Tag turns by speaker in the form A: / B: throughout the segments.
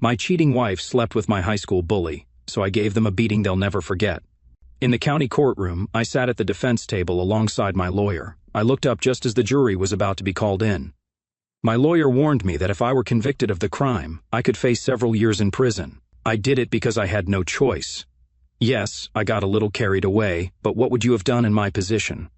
A: My cheating wife slept with my high school bully, so I gave them a beating they'll never forget. In the county courtroom, I sat at the defense table alongside my lawyer. I looked up just as the jury was about to be called in. My lawyer warned me that if I were convicted of the crime, I could face several years in prison. I did it because I had no choice. Yes, I got a little carried away, but what would you have done in my position?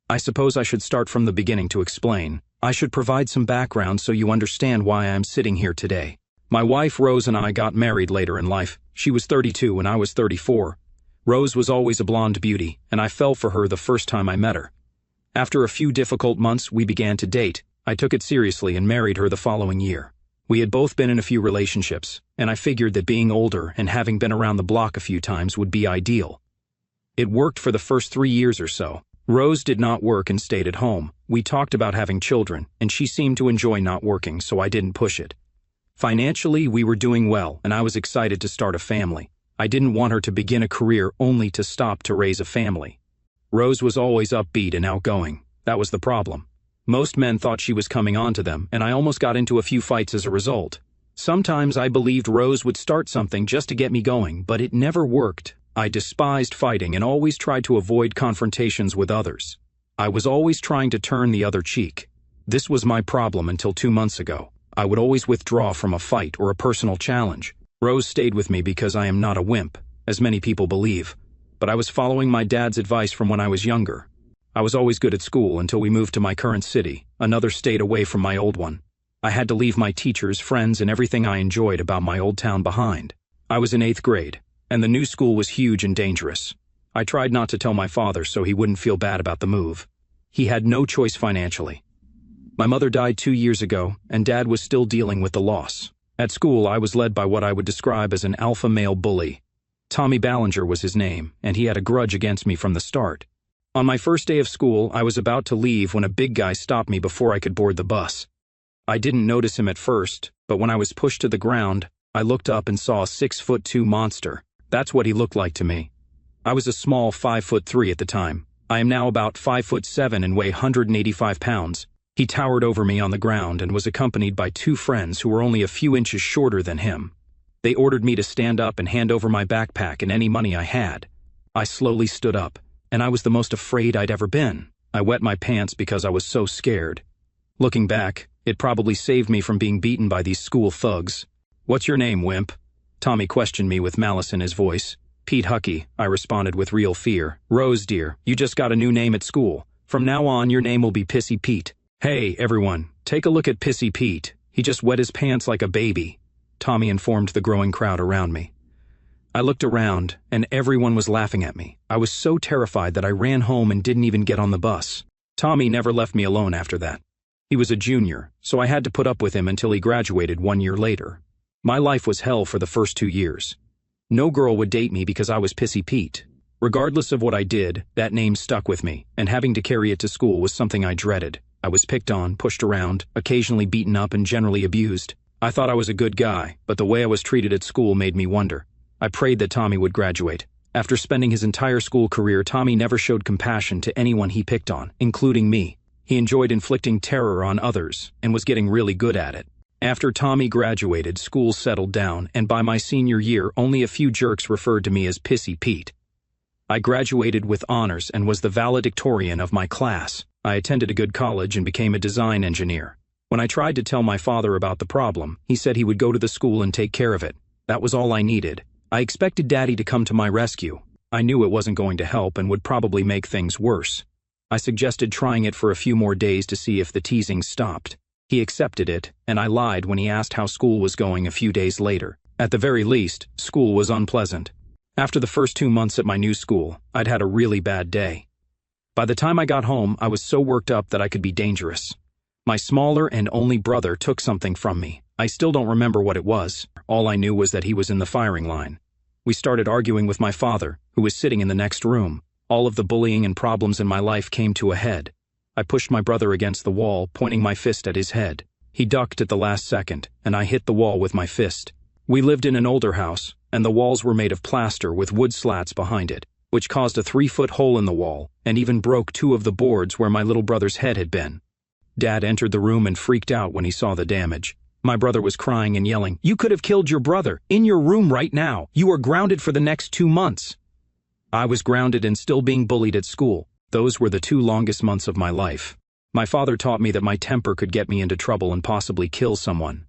A: I suppose I should start from the beginning to explain. I should provide some background so you understand why I am sitting here today. My wife Rose and I got married later in life. She was 32 and I was 34. Rose was always a blonde beauty, and I fell for her the first time I met her. After a few difficult months, we began to date. I took it seriously and married her the following year. We had both been in a few relationships, and I figured that being older and having been around the block a few times would be ideal. It worked for the first 3 years or so. Rose did not work and stayed at home. We talked about having children, and she seemed to enjoy not working, so I didn't push it. Financially, we were doing well, and I was excited to start a family. I didn't want her to begin a career only to stop to raise a family. Rose was always upbeat and outgoing. That was the problem. Most men thought she was coming on to them, and I almost got into a few fights as a result. Sometimes I believed Rose would start something just to get me going, but it never worked. I despised fighting and always tried to avoid confrontations with others. I was always trying to turn the other cheek. This was my problem until 2 months ago. I would always withdraw from a fight or a personal challenge. Rose stayed with me because I am not a wimp, as many people believe. But I was following my dad's advice from when I was younger. I was always good at school until we moved to my current city, another state away from my old one. I had to leave my teachers, friends, and everything I enjoyed about my old town behind. I was in 8th grade, and the new school was huge and dangerous. I tried not to tell my father so he wouldn't feel bad about the move. He had no choice financially. My mother died 2 years ago, and Dad was still dealing with the loss. At school, I was led by what I would describe as an alpha male bully. Tommy Ballinger was his name, and he had a grudge against me from the start. On my first day of school, I was about to leave when a big guy stopped me before I could board the bus. I didn't notice him at first, but when I was pushed to the ground, I looked up and saw a 6'2" monster. That's what he looked like to me. I was a small 5'3" at the time. I am now about 5'7" and weigh 185 pounds. He towered over me on the ground and was accompanied by 2 friends who were only a few inches shorter than him. They ordered me to stand up and hand over my backpack and any money I had. I slowly stood up, and I was the most afraid I'd ever been. I wet my pants because I was so scared. Looking back, it probably saved me from being beaten by these school thugs. "What's your name, wimp?" Tommy questioned me with malice in his voice. "Pete Huckey," I responded with real fear. "Rose, dear, you just got a new name at school. From now on, your name will be Pissy Pete." "Hey, everyone, take a look at Pissy Pete. He just wet his pants like a baby," Tommy informed the growing crowd around me. I looked around, and everyone was laughing at me. I was so terrified that I ran home and didn't even get on the bus. Tommy never left me alone after that. He was a junior, so I had to put up with him until he graduated 1 year later. My life was hell for the first 2 years. No girl would date me because I was Pissy Pete. Regardless of what I did, that name stuck with me, and having to carry it to school was something I dreaded. I was picked on, pushed around, occasionally beaten up, and generally abused. I thought I was a good guy, but the way I was treated at school made me wonder. I prayed that Tommy would graduate. After spending his entire school career, Tommy never showed compassion to anyone he picked on, including me. He enjoyed inflicting terror on others, and was getting really good at it. After Tommy graduated, school settled down, and by my senior year, only a few jerks referred to me as Pissy Pete. I graduated with honors and was the valedictorian of my class. I attended a good college and became a design engineer. When I tried to tell my father about the problem, he said he would go to the school and take care of it. That was all I needed. I expected Daddy to come to my rescue. I knew it wasn't going to help and would probably make things worse. I suggested trying it for a few more days to see if the teasing stopped. He accepted it, and I lied when he asked how school was going a few days later. At the very least, school was unpleasant. After the first 2 months at my new school, I'd had a really bad day. By the time I got home, I was so worked up that I could be dangerous. My smaller and only brother took something from me. I still don't remember what it was. All I knew was that he was in the firing line. We started arguing with my father, who was sitting in the next room. All of the bullying and problems in my life came to a head. I pushed my brother against the wall, pointing my fist at his head. He ducked at the last second, and I hit the wall with my fist. We lived in an older house, and the walls were made of plaster with wood slats behind it, which caused a 3-foot hole in the wall, and even broke 2 of the boards where my little brother's head had been. Dad entered the room and freaked out when he saw the damage. My brother was crying and yelling, "You could have killed your brother, in your room right now. You are grounded for the next 2 months." I was grounded and still being bullied at school. Those were the 2 longest months of my life. My father taught me that my temper could get me into trouble and possibly kill someone.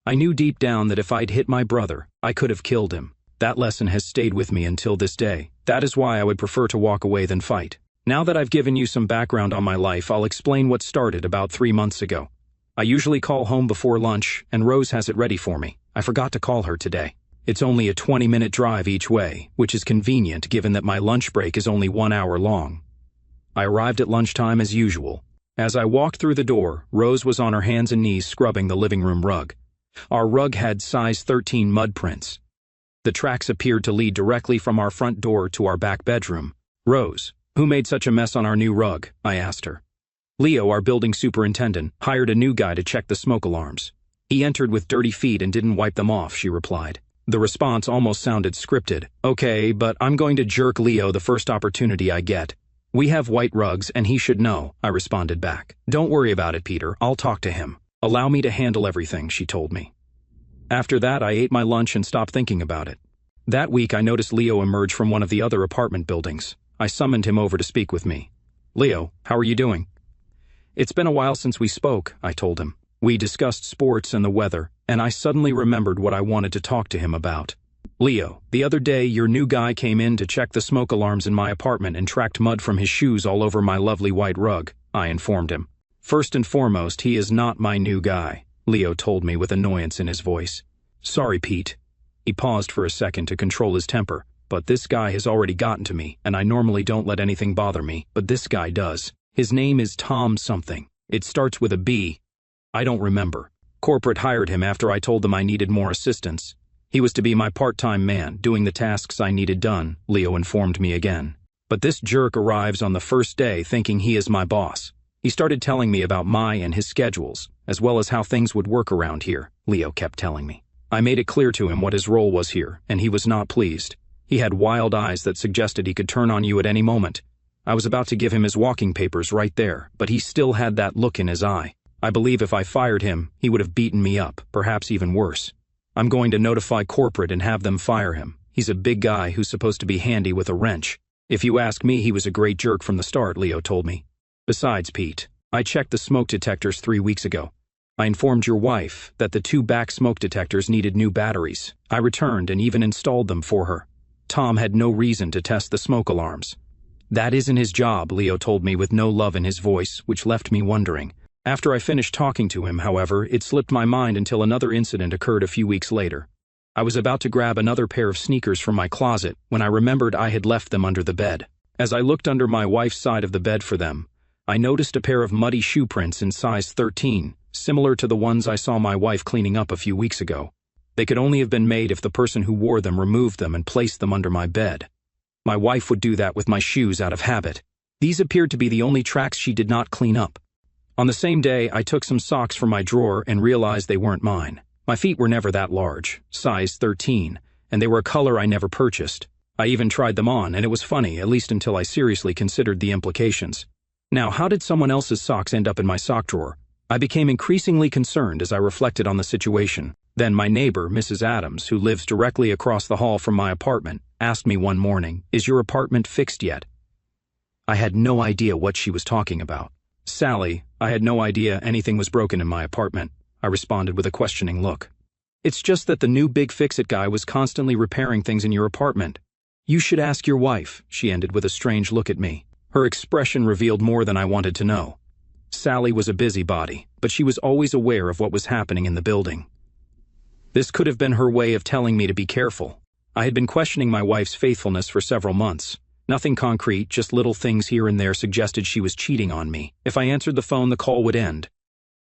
A: I knew deep down that if I'd hit my brother, I could have killed him. That lesson has stayed with me until this day. That is why I would prefer to walk away than fight. Now that I've given you some background on my life, I'll explain what started about 3 months ago. I usually call home before lunch, and Rose has it ready for me. I forgot to call her today. It's only a 20-minute drive each way, which is convenient given that my lunch break is only 1 hour long. I arrived at lunchtime as usual. As I walked through the door, Rose was on her hands and knees scrubbing the living room rug. Our rug had size 13 mud prints. The tracks appeared to lead directly from our front door to our back bedroom. "Rose, who made such a mess on our new rug?" I asked her. "Leo, our building superintendent, hired a new guy to check the smoke alarms. He entered with dirty feet and didn't wipe them off," she replied. The response almost sounded scripted. "Okay, but I'm going to jerk Leo the first opportunity I get. We have white rugs and he should know," I responded back. "Don't worry about it, Peter. I'll talk to him. Allow me to handle everything," she told me. After that, I ate my lunch and stopped thinking about it. That week, I noticed Leo emerge from one of the other apartment buildings. I summoned him over to speak with me. "Leo, how are you doing?" "It's been a while since we spoke," I told him. We discussed sports and the weather, and I suddenly remembered what I wanted to talk to him about. "Leo, the other day your new guy came in to check the smoke alarms in my apartment and tracked mud from his shoes all over my lovely white rug," I informed him. "First and foremost, he is not my new guy," Leo told me with annoyance in his voice. "Sorry, Pete." He paused for a second to control his temper. "But this guy has already gotten to me, and I normally don't let anything bother me, but this guy does. His name is Tom something. It starts with a B. I don't remember. Corporate hired him after I told them I needed more assistance. He was to be my part-time man, doing the tasks I needed done," Leo informed me again. "But this jerk arrives on the first day thinking he is my boss. He started telling me about my and his schedules, as well as how things would work around here," Leo kept telling me. I made it clear to him what his role was here, and he was not pleased. He had wild eyes that suggested he could turn on you at any moment. I was about to give him his walking papers right there, but he still had that look in his eye. I believe if I fired him, he would have beaten me up, perhaps even worse. "I'm going to notify corporate and have them fire him. He's a big guy who's supposed to be handy with a wrench. If you ask me, he was a great jerk from the start," Leo told me. "Besides, Pete, I checked the smoke detectors 3 weeks ago. I informed your wife that the 2 back smoke detectors needed new batteries. I returned and even installed them for her. Tom had no reason to test the smoke alarms." "That isn't his job," Leo told me with no love in his voice, which left me wondering. After I finished talking to him, however, it slipped my mind until another incident occurred a few weeks later. I was about to grab another pair of sneakers from my closet when I remembered I had left them under the bed. As I looked under my wife's side of the bed for them, I noticed a pair of muddy shoe prints in size 13, similar to the ones I saw my wife cleaning up a few weeks ago. They could only have been made if the person who wore them removed them and placed them under my bed. My wife would do that with my shoes out of habit. These appeared to be the only tracks she did not clean up. On the same day, I took some socks from my drawer and realized they weren't mine. My feet were never that large, size 13, and they were a color I never purchased. I even tried them on, and it was funny, at least until I seriously considered the implications. Now, how did someone else's socks end up in my sock drawer? I became increasingly concerned as I reflected on the situation. Then my neighbor, Mrs. Adams, who lives directly across the hall from my apartment, asked me one morning, "Is your apartment fixed yet?" I had no idea what she was talking about. "Sally, I had no idea anything was broken in my apartment," I responded with a questioning look. "It's just that the new big fix-it guy was constantly repairing things in your apartment. You should ask your wife," she ended with a strange look at me. Her expression revealed more than I wanted to know. Sally was a busybody, but she was always aware of what was happening in the building. This could have been her way of telling me to be careful. I had been questioning my wife's faithfulness for several months. Nothing concrete, just little things here and there suggested she was cheating on me. If I answered the phone, the call would end.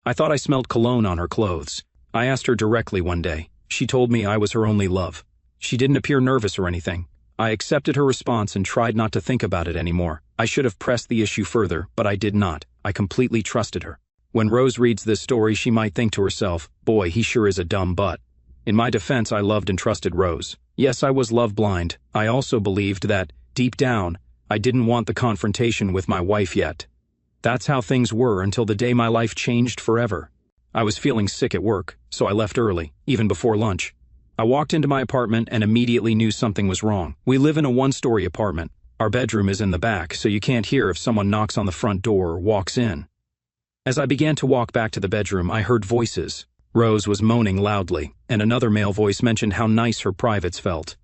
A: I thought I smelled cologne on her clothes. I asked her directly one day. She told me I was her only love. She didn't appear nervous or anything. I accepted her response and tried not to think about it anymore. I should have pressed the issue further, but I did not. I completely trusted her. When Rose reads this story, she might think to herself, "Boy, he sure is a dumb butt." In my defense, I loved and trusted Rose. Yes, I was love blind. I also believed that, deep down, I didn't want the confrontation with my wife yet. That's how things were until the day my life changed forever. I was feeling sick at work, so I left early, even before lunch. I walked into my apartment and immediately knew something was wrong. We live in a one-story apartment. Our bedroom is in the back, so you can't hear if someone knocks on the front door or walks in. As I began to walk back to the bedroom, I heard voices. Rose was moaning loudly, and another male voice mentioned how nice her privates felt.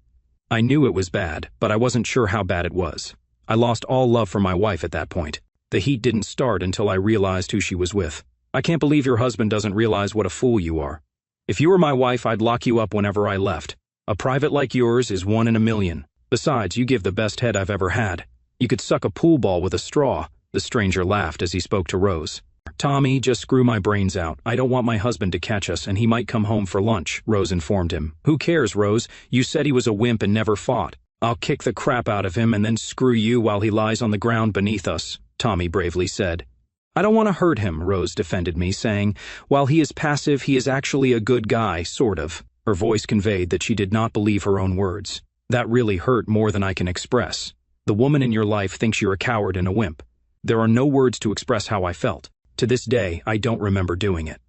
A: I knew it was bad, but I wasn't sure how bad it was. I lost all love for my wife at that point. The heat didn't start until I realized who she was with. I can't believe your husband doesn't realize what a fool you are. If you were my wife, I'd lock you up whenever I left. A private like yours is 1 in a million. Besides, you give the best head I've ever had. You could suck a pool ball with a straw. The stranger laughed as he spoke to Rose. Tommy, just screw my brains out. I don't want my husband to catch us, and he might come home for lunch, Rose informed him. Who cares, Rose? You said he was a wimp and never fought. I'll kick the crap out of him and then screw you while he lies on the ground beneath us, Tommy bravely said. I don't want to hurt him, Rose defended me, saying, while he is passive, he is actually a good guy, sort of. Her voice conveyed that she did not believe her own words. That really hurt more than I can express. The woman in your life thinks you're a coward and a wimp. There are no words to express how I felt. To this day, I don't remember doing it.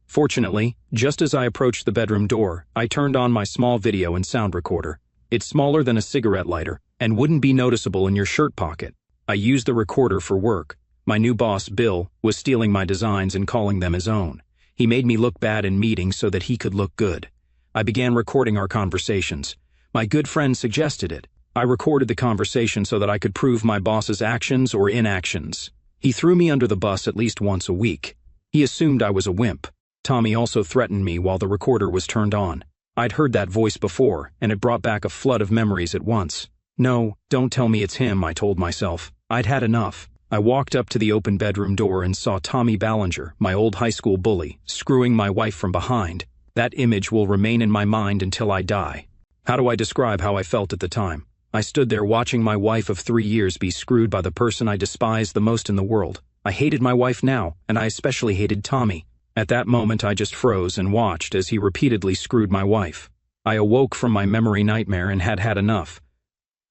A: Fortunately, just as I approached the bedroom door, I turned on my small video and sound recorder. It's smaller than a cigarette lighter and wouldn't be noticeable in your shirt pocket. I used the recorder for work. My new boss, Bill, was stealing my designs and calling them his own. He made me look bad in meetings so that he could look good. I began recording our conversations. My good friend suggested it. I recorded the conversation so that I could prove my boss's actions or inactions. He threw me under the bus at least once a week. He assumed I was a wimp. Tommy also threatened me while the recorder was turned on. I'd heard that voice before, and it brought back a flood of memories at once. No, don't tell me it's him, I told myself. I'd had enough. I walked up to the open bedroom door and saw Tommy Ballinger, my old high school bully, screwing my wife from behind. That image will remain in my mind until I die. How do I describe how I felt at the time? I stood there watching my wife of 3 years be screwed by the person I despised the most in the world. I hated my wife now, and I especially hated Tommy. At that moment, I just froze and watched as he repeatedly screwed my wife. I awoke from my memory nightmare and had had enough.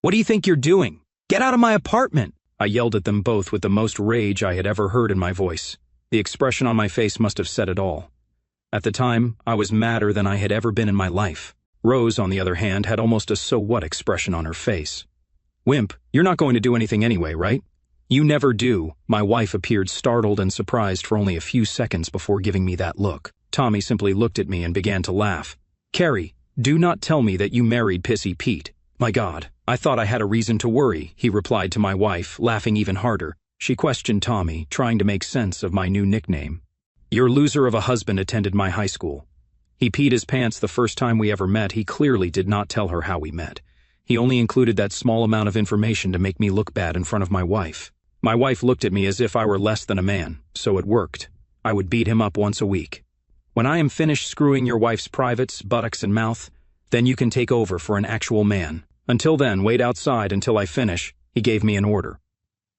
A: What do you think you're doing? Get out of my apartment! I yelled at them both with the most rage I had ever heard in my voice. The expression on my face must have said it all. At the time, I was madder than I had ever been in my life. Rose, on the other hand, had almost a so-what expression on her face. Wimp, you're not going to do anything anyway, right? You never do. My wife appeared startled and surprised for only a few seconds before giving me that look. Tommy simply looked at me and began to laugh. Carrie, do not tell me that you married Pissy Pete. My God, I thought I had a reason to worry, he replied to my wife, laughing even harder. She questioned Tommy, trying to make sense of my new nickname. Your loser of a husband attended my high school. He peed his pants the first time we ever met. He clearly did not tell her how we met. He only included that small amount of information to make me look bad in front of my wife. My wife looked at me as if I were less than a man, so it worked. I would beat him up once a week. When I am finished screwing your wife's privates, buttocks, and mouth, then you can take over for an actual man. Until then, wait outside until I finish, he gave me an order.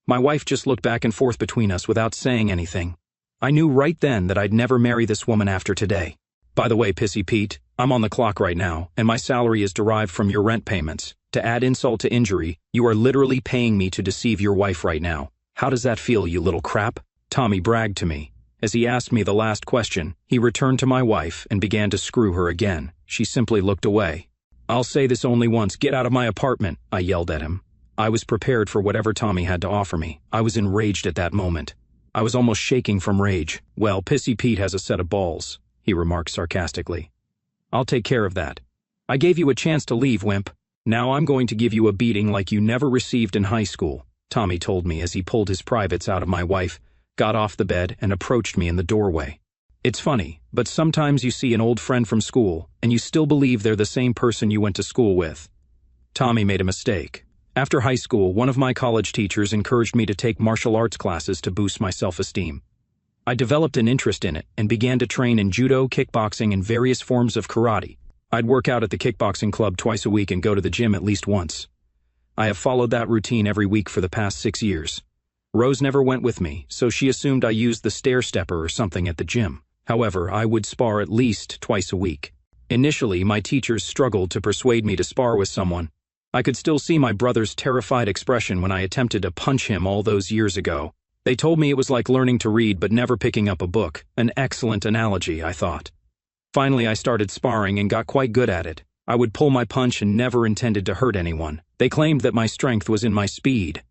A: My wife just looked back and forth between us without saying anything. I knew right then that I'd never marry this woman after today. By the way, Pissy Pete, I'm on the clock right now, and my salary is derived from your rent payments. To add insult to injury, you are literally paying me to deceive your wife right now. How does that feel, you little crap? Tommy bragged to me. As he asked me the last question, he returned to my wife and began to screw her again. She simply looked away. I'll say this only once, get out of my apartment, I yelled at him. I was prepared for whatever Tommy had to offer me. I was enraged at that moment. I was almost shaking from rage. Well, Pissy Pete has a set of balls, he remarked sarcastically. I'll take care of that. I gave you a chance to leave, wimp. Now I'm going to give you a beating like you never received in high school, Tommy told me as he pulled his privates out of my wife, got off the bed, and approached me in the doorway. It's funny, but sometimes you see an old friend from school, and you still believe they're the same person you went to school with. Tommy made a mistake. After high school, one of my college teachers encouraged me to take martial arts classes to boost my self-esteem. I developed an interest in it and began to train in judo, kickboxing, and various forms of karate. I'd work out at the kickboxing club twice a week and go to the gym at least once. I have followed that routine every week for the past 6 years. Rose never went with me, so she assumed I used the stair stepper or something at the gym. However, I would spar at least twice a week. Initially, my teachers struggled to persuade me to spar with someone. I could still see my brother's terrified expression when I attempted to punch him all those years ago. They told me it was like learning to read but never picking up a book. An excellent analogy, I thought. Finally, I started sparring and got quite good at it. I would pull my punch and never intended to hurt anyone. They claimed that my strength was in my speed.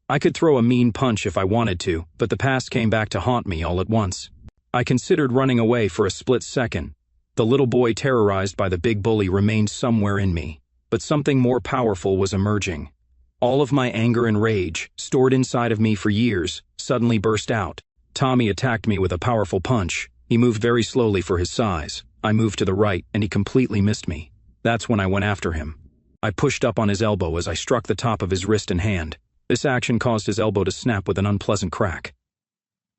A: I could throw a mean punch if I wanted to, but the past came back to haunt me all at once. I considered running away for a split second. The little boy terrorized by the big bully remained somewhere in me, but something more powerful was emerging. All of my anger and rage, stored inside of me for years, suddenly burst out. Tommy attacked me with a powerful punch. He moved very slowly for his size. I moved to the right, and he completely missed me. That's when I went after him. I pushed up on his elbow as I struck the top of his wrist and hand. This action caused his elbow to snap with an unpleasant crack.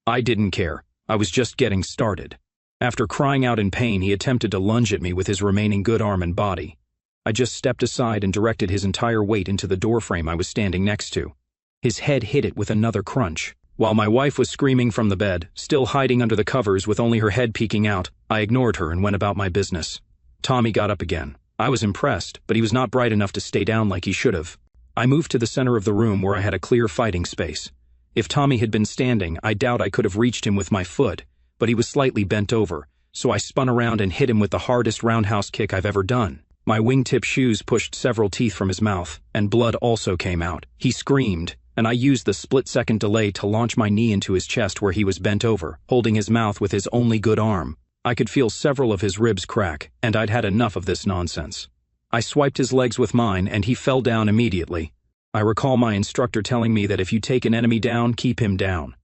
A: I didn't care. I was just getting started. After crying out in pain, he attempted to lunge at me with his remaining good arm and body. I just stepped aside and directed his entire weight into the doorframe I was standing next to. His head hit it with another crunch. While my wife was screaming from the bed, still hiding under the covers with only her head peeking out, I ignored her and went about my business. Tommy got up again. I was impressed, but he was not bright enough to stay down like he should have. I moved to the center of the room where I had a clear fighting space. If Tommy had been standing, I doubt I could have reached him with my foot, but he was slightly bent over, so I spun around and hit him with the hardest roundhouse kick I've ever done. My wingtip shoes pushed several teeth from his mouth, and blood also came out. He screamed, and I used the split-second delay to launch my knee into his chest where he was bent over, holding his mouth with his only good arm. I could feel several of his ribs crack, and I'd had enough of this nonsense. I swiped his legs with mine, and he fell down immediately. I recall my instructor telling me that if you take an enemy down, keep him down.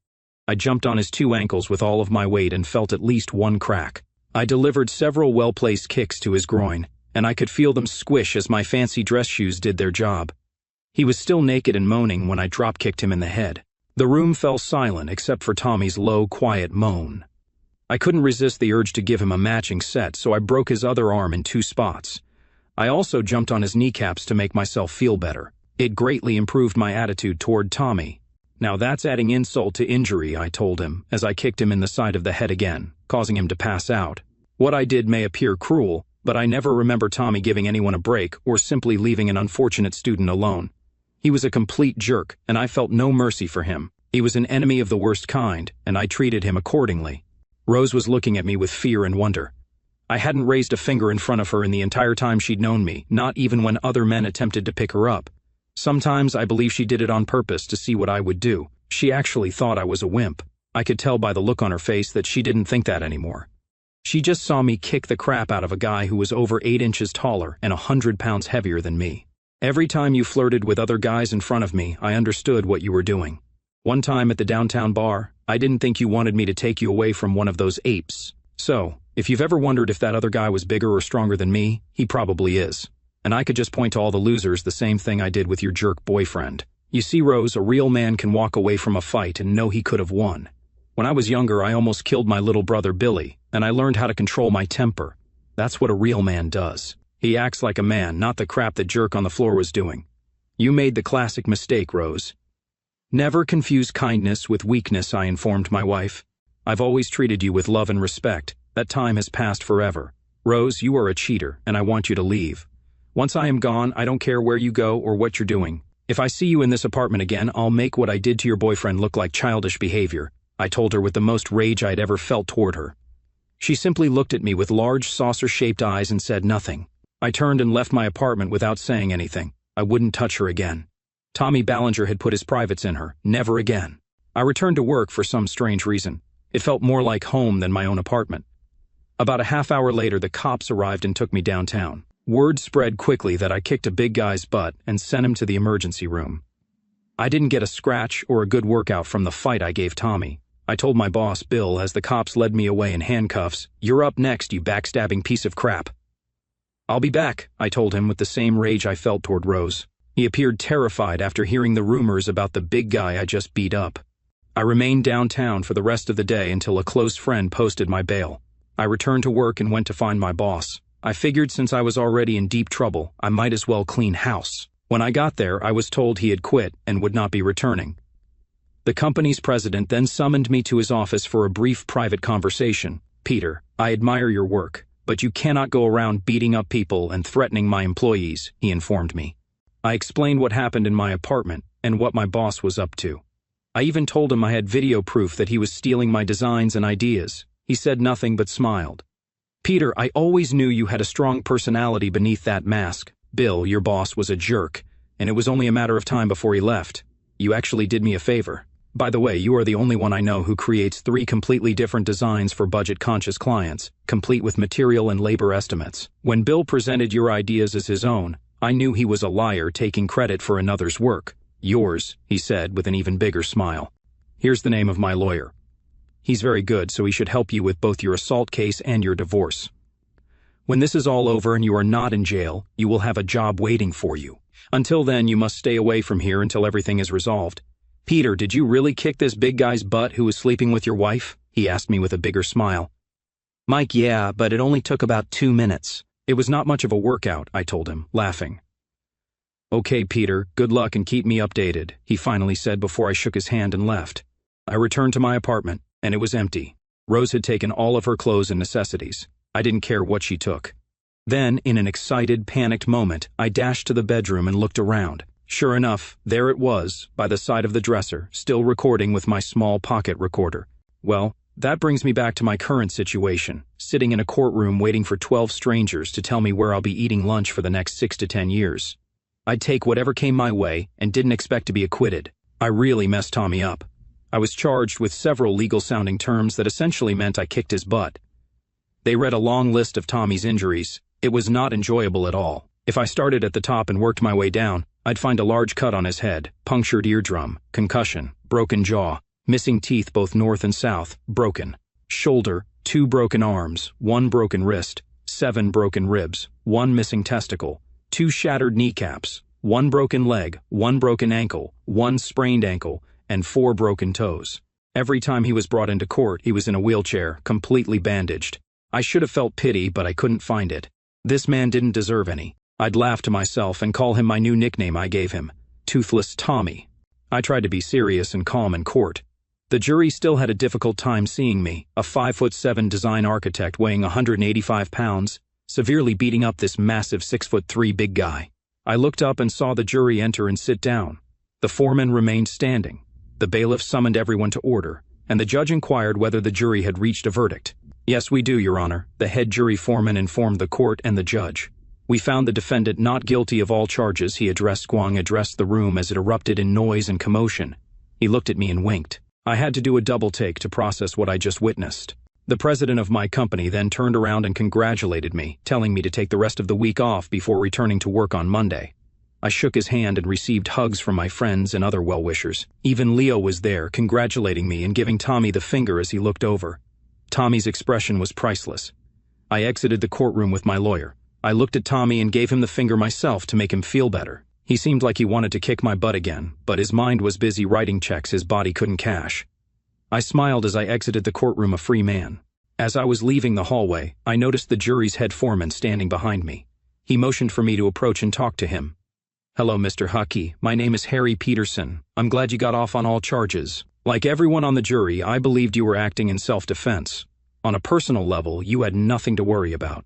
A: I jumped on his 2 ankles with all of my weight and felt at least 1 crack. I delivered several well-placed kicks to his groin, and I could feel them squish as my fancy dress shoes did their job. He was still naked and moaning when I drop-kicked him in the head. The room fell silent except for Tommy's low, quiet moan. I couldn't resist the urge to give him a matching set, so I broke his other arm in 2 spots. I also jumped on his kneecaps to make myself feel better. It greatly improved my attitude toward Tommy. Now that's adding insult to injury, I told him, as I kicked him in the side of the head again, causing him to pass out. What I did may appear cruel, but I never remember Tommy giving anyone a break or simply leaving an unfortunate student alone. He was a complete jerk, and I felt no mercy for him. He was an enemy of the worst kind, and I treated him accordingly. Rose was looking at me with fear and wonder. I hadn't raised a finger in front of her in the entire time she'd known me, not even when other men attempted to pick her up. Sometimes I believe she did it on purpose to see what I would do. She actually thought I was a wimp. I could tell by the look on her face that she didn't think that anymore. She just saw me kick the crap out of a guy who was over 8 inches taller and 100 pounds heavier than me. Every time you flirted with other guys in front of me, I understood what you were doing. One time at the downtown bar, I didn't think you wanted me to take you away from one of those apes. So, if you've ever wondered if that other guy was bigger or stronger than me, he probably is. And I could just point to all the losers the same thing I did with your jerk boyfriend. You see, Rose, a real man can walk away from a fight and know he could have won. When I was younger, I almost killed my little brother Billy, and I learned how to control my temper. That's what a real man does. He acts like a man, not the crap that jerk on the floor was doing. You made the classic mistake, Rose. Never confuse kindness with weakness, I informed my wife. I've always treated you with love and respect. That time has passed forever. Rose, you are a cheater, and I want you to leave. Once I am gone, I don't care where you go or what you're doing. If I see you in this apartment again, I'll make what I did to your boyfriend look like childish behavior, I told her with the most rage I'd ever felt toward her. She simply looked at me with large saucer-shaped eyes and said nothing. I turned and left my apartment without saying anything. I wouldn't touch her again. Tommy Ballinger had put his privates in her. Never again. I returned to work for some strange reason. It felt more like home than my own apartment. About a half hour later, the cops arrived and took me downtown. Word spread quickly that I kicked a big guy's butt and sent him to the emergency room. I didn't get a scratch or a good workout from the fight I gave Tommy. I told my boss, Bill, as the cops led me away in handcuffs, "You're up next, you backstabbing piece of crap." "I'll be back," I told him with the same rage I felt toward Rose. He appeared terrified after hearing the rumors about the big guy I just beat up. I remained downtown for the rest of the day until a close friend posted my bail. I returned to work and went to find my boss. I figured since I was already in deep trouble, I might as well clean house. When I got there, I was told he had quit and would not be returning. The company's president then summoned me to his office for a brief private conversation. "Peter, I admire your work, but you cannot go around beating up people and threatening my employees," he informed me. I explained what happened in my apartment and what my boss was up to. I even told him I had video proof that he was stealing my designs and ideas. He said nothing but smiled. Peter, I always knew you had a strong personality beneath that mask. Bill, your boss, was a jerk, and it was only a matter of time before he left. You actually did me a favor. By the way, you are the only one I know who creates 3 completely different designs for budget-conscious clients, complete with material and labor estimates. When Bill presented your ideas as his own, I knew he was a liar taking credit for another's work. Yours, he said with an even bigger smile. Here's the name of my lawyer. He's very good, so he should help you with both your assault case and your divorce. When this is all over and you are not in jail, you will have a job waiting for you. Until then, you must stay away from here until everything is resolved. Peter, did you really kick this big guy's butt who was sleeping with your wife? He asked me with a bigger smile. Mike, yeah, but it only took about 2 minutes. It was not much of a workout, I told him, laughing. Okay, Peter, good luck and keep me updated, he finally said before I shook his hand and left. I returned to my apartment, and it was empty. Rose had taken all of her clothes and necessities. I didn't care what she took. Then, in an excited, panicked moment, I dashed to the bedroom and looked around. Sure enough, there it was, by the side of the dresser, still recording with my small pocket recorder. Well, that brings me back to my current situation, sitting in a courtroom waiting for 12 strangers to tell me where I'll be eating lunch for the next 6 to 10 years. I'd take whatever came my way and didn't expect to be acquitted. I really messed Tommy up. I was charged with several legal-sounding terms that essentially meant I kicked his butt. They read a long list of Tommy's injuries. It was not enjoyable at all. If I started at the top and worked my way down, I'd find a large cut on his head, punctured eardrum, concussion, broken jaw, missing teeth both north and south, broken, shoulder, 2 broken arms, 1 broken wrist, 7 broken ribs, 1 missing testicle, 2 shattered kneecaps, 1 broken leg, 1 broken ankle, 1 sprained ankle, and 4 broken toes. Every time he was brought into court, he was in a wheelchair, completely bandaged. I should have felt pity, but I couldn't find it. This man didn't deserve any. I'd laugh to myself and call him my new nickname I gave him, Toothless Tommy. I tried to be serious and calm in court. The jury still had a difficult time seeing me, a 5'7" design architect weighing 185 pounds, severely beating up this massive 6'3" big guy. I looked up and saw the jury enter and sit down. The foreman remained standing. The bailiff summoned everyone to order, and the judge inquired whether the jury had reached a verdict. Yes, we do, Your Honor, the head jury foreman informed the court and the judge. We found the defendant not guilty of all charges. He addressed the room as it erupted in noise and commotion. He looked at me and winked. I had to do a double take to process what I just witnessed. The president of my company then turned around and congratulated me, telling me to take the rest of the week off before returning to work on Monday. I shook his hand and received hugs from my friends and other well-wishers. Even Leo was there, congratulating me and giving Tommy the finger as he looked over. Tommy's expression was priceless. I exited the courtroom with my lawyer. I looked at Tommy and gave him the finger myself to make him feel better. He seemed like he wanted to kick my butt again, but his mind was busy writing checks his body couldn't cash. I smiled as I exited the courtroom a free man. As I was leaving the hallway, I noticed the jury's head foreman standing behind me. He motioned for me to approach and talk to him. Hello, Mr. Huckey. My name is Harry Peterson. I'm glad you got off on all charges. Like everyone on the jury, I believed you were acting in self-defense. On a personal level, you had nothing to worry about.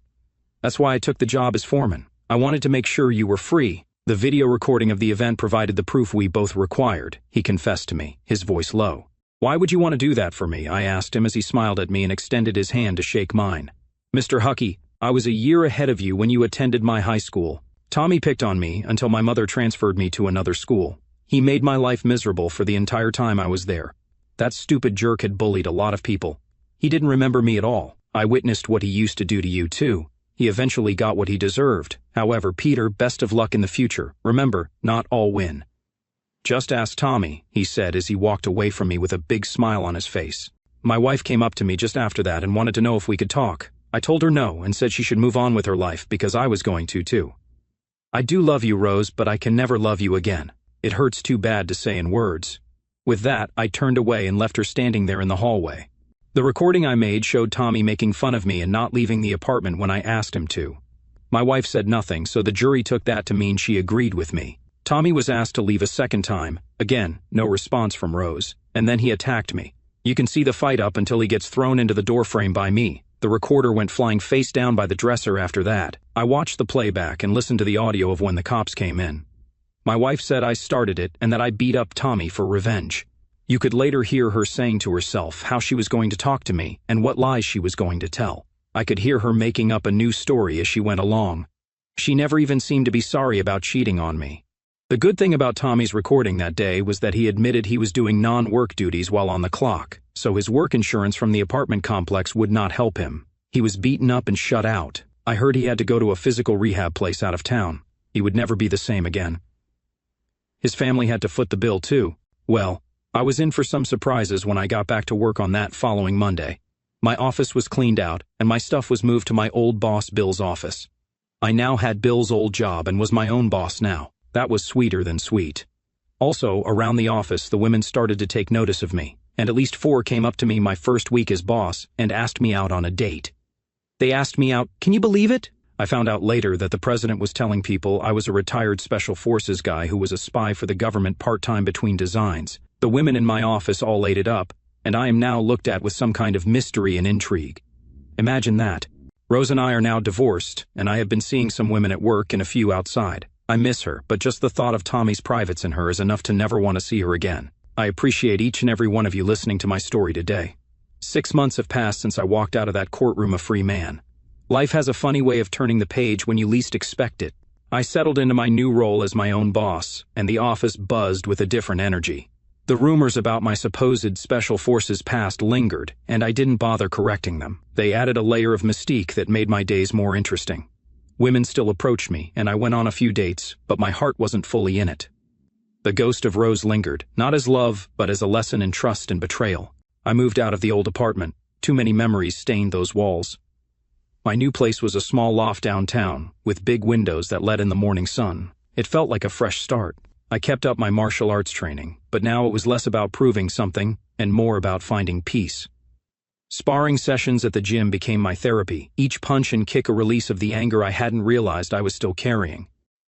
A: That's why I took the job as foreman. I wanted to make sure you were free. The video recording of the event provided the proof we both required, he confessed to me, his voice low. Why would you want to do that for me? I asked him as he smiled at me and extended his hand to shake mine. Mr. Huckey, I was a year ahead of you when you attended my high school. Tommy picked on me until my mother transferred me to another school. He made my life miserable for the entire time I was there. That stupid jerk had bullied a lot of people. He didn't remember me at all. I witnessed what he used to do to you too. He eventually got what he deserved. However, Peter, best of luck in the future. Remember, not all win. Just ask Tommy, he said as he walked away from me with a big smile on his face. My wife came up to me just after that and wanted to know if we could talk. I told her no and said she should move on with her life because I was going to too. I do love you, Rose, but I can never love you again. It hurts too bad to say in words. With that, I turned away and left her standing there in the hallway. The recording I made showed Tommy making fun of me and not leaving the apartment when I asked him to. My wife said nothing, so the jury took that to mean she agreed with me. Tommy was asked to leave a second time. Again, no response from Rose. And then he attacked me. You can see the fight up until he gets thrown into the doorframe by me. The recorder went flying face down by the dresser after that. I watched the playback and listened to the audio of when the cops came in. My wife said I started it and that I beat up Tommy for revenge. You could later hear her saying to herself how she was going to talk to me and what lies she was going to tell. I could hear her making up a new story as she went along. She never even seemed to be sorry about cheating on me. The good thing about Tommy's recording that day was that he admitted he was doing non-work duties while on the clock, so his work insurance from the apartment complex would not help him. He was beaten up and shut out. I heard he had to go to a physical rehab place out of town. He would never be the same again. His family had to foot the bill too. Well, I was in for some surprises when I got back to work on that following Monday. My office was cleaned out, and my stuff was moved to my old boss Bill's office. I now had Bill's old job and was my own boss now. That was sweeter than sweet. Also, around the office, the women started to take notice of me, and at least 4 came up to me my first week as boss and asked me out on a date. They asked me out, can you believe it? I found out later that the president was telling people I was a retired special forces guy who was a spy for the government part-time between designs. The women in my office all ate it up, and I am now looked at with some kind of mystery and intrigue. Imagine that. Rose and I are now divorced, and I have been seeing some women at work and a few outside. I miss her, but just the thought of Tommy's privates in her is enough to never want to see her again. I appreciate each and every one of you listening to my story today. 6 months have passed since I walked out of that courtroom a free man. Life has a funny way of turning the page when you least expect it. I settled into my new role as my own boss, and the office buzzed with a different energy. The rumors about my supposed special forces past lingered, and I didn't bother correcting them. They added a layer of mystique that made my days more interesting. Women still approached me, and I went on a few dates, but my heart wasn't fully in it. The ghost of Rose lingered, not as love, but as a lesson in trust and betrayal. I moved out of the old apartment. Too many memories stained those walls. My new place was a small loft downtown, with big windows that let in the morning sun. It felt like a fresh start. I kept up my martial arts training, but now it was less about proving something and more about finding peace. Sparring sessions at the gym became my therapy, each punch and kick a release of the anger I hadn't realized I was still carrying.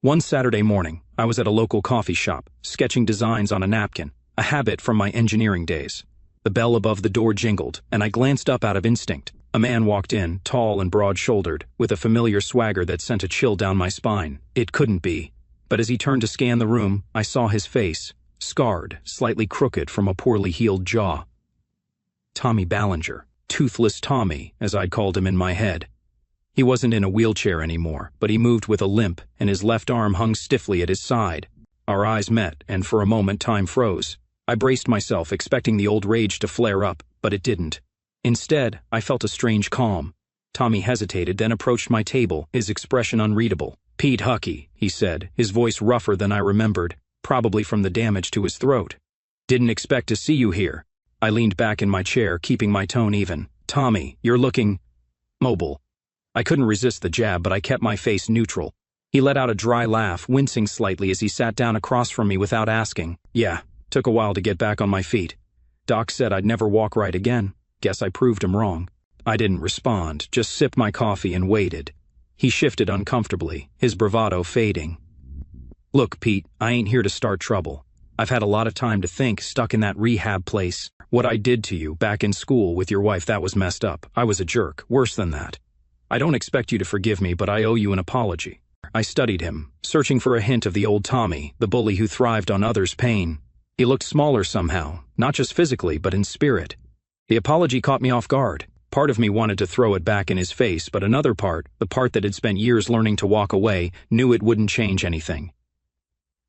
A: One Saturday morning, I was at a local coffee shop, sketching designs on a napkin, a habit from my engineering days. The bell above the door jingled, and I glanced up out of instinct. A man walked in, tall and broad-shouldered, with a familiar swagger that sent a chill down my spine. It couldn't be. But as he turned to scan the room, I saw his face, scarred, slightly crooked from a poorly healed jaw. Tommy Ballinger, Toothless Tommy, as I'd called him in my head. He wasn't in a wheelchair anymore, but he moved with a limp, and his left arm hung stiffly at his side. Our eyes met, and for a moment time froze. I braced myself, expecting the old rage to flare up, but it didn't. Instead, I felt a strange calm. Tommy hesitated, then approached my table, his expression unreadable. "Pete Huckey," he said, his voice rougher than I remembered, probably from the damage to his throat. "Didn't expect to see you here." I leaned back in my chair, keeping my tone even. "Tommy, you're looking mobile." I couldn't resist the jab, but I kept my face neutral. He let out a dry laugh, wincing slightly as he sat down across from me without asking. "Yeah, took a while to get back on my feet. Doc said I'd never walk right again. Guess I proved him wrong." I didn't respond, just sipped my coffee and waited. He shifted uncomfortably, his bravado fading. "Look, Pete, I ain't here to start trouble. I've had a lot of time to think, stuck in that rehab place. What I did to you back in school with your wife, that was messed up. I was a jerk, worse than that. I don't expect you to forgive me, but I owe you an apology." I studied him, searching for a hint of the old Tommy, the bully who thrived on others' pain. He looked smaller somehow, not just physically, but in spirit. The apology caught me off guard. Part of me wanted to throw it back in his face, but another part, the part that had spent years learning to walk away, knew it wouldn't change anything.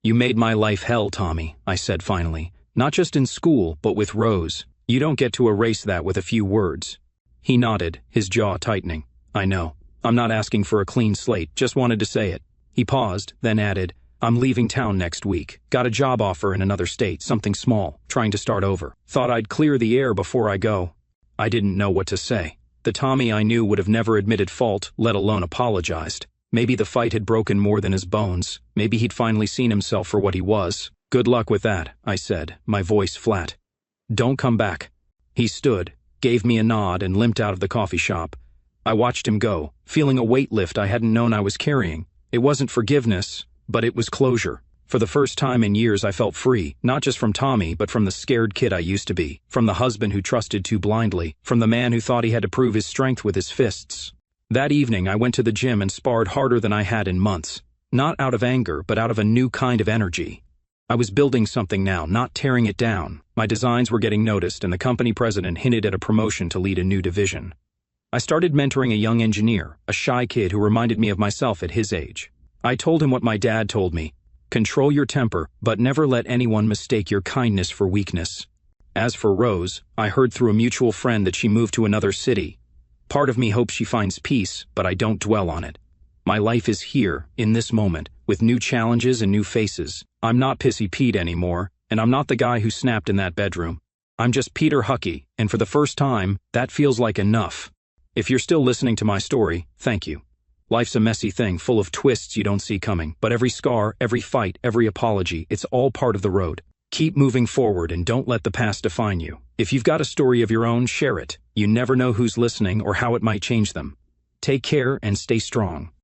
A: "You made my life hell, Tommy," I said finally. "Not just in school, but with Rose. You don't get to erase that with a few words." He nodded, his jaw tightening. "I know. I'm not asking for a clean slate, just wanted to say it." He paused, then added, "I'm leaving town next week. Got a job offer in another state, something small, trying to start over. Thought I'd clear the air before I go." I didn't know what to say. The Tommy I knew would have never admitted fault, let alone apologized. Maybe the fight had broken more than his bones. Maybe he'd finally seen himself for what he was. "Good luck with that," I said, my voice flat. "Don't come back." He stood, gave me a nod, and limped out of the coffee shop. I watched him go, feeling a weight lift I hadn't known I was carrying. It wasn't forgiveness, but it was closure. For the first time in years I felt free, not just from Tommy, but from the scared kid I used to be, from the husband who trusted too blindly, from the man who thought he had to prove his strength with his fists. That evening I went to the gym and sparred harder than I had in months. Not out of anger, but out of a new kind of energy. I was building something now, not tearing it down. My designs were getting noticed, and the company president hinted at a promotion to lead a new division. I started mentoring a young engineer, a shy kid who reminded me of myself at his age. I told him what my dad told me: control your temper, but never let anyone mistake your kindness for weakness. As for Rose, I heard through a mutual friend that she moved to another city. Part of me hopes she finds peace, but I don't dwell on it. My life is here, in this moment, with new challenges and new faces. I'm not Pissy Pete anymore, and I'm not the guy who snapped in that bedroom. I'm just Peter Huckey, and for the first time, that feels like enough. If you're still listening to my story, thank you. Life's a messy thing, full of twists you don't see coming, but every scar, every fight, every apology, it's all part of the road. Keep moving forward and don't let the past define you. If you've got a story of your own, share it. You never know who's listening or how it might change them. Take care and stay strong.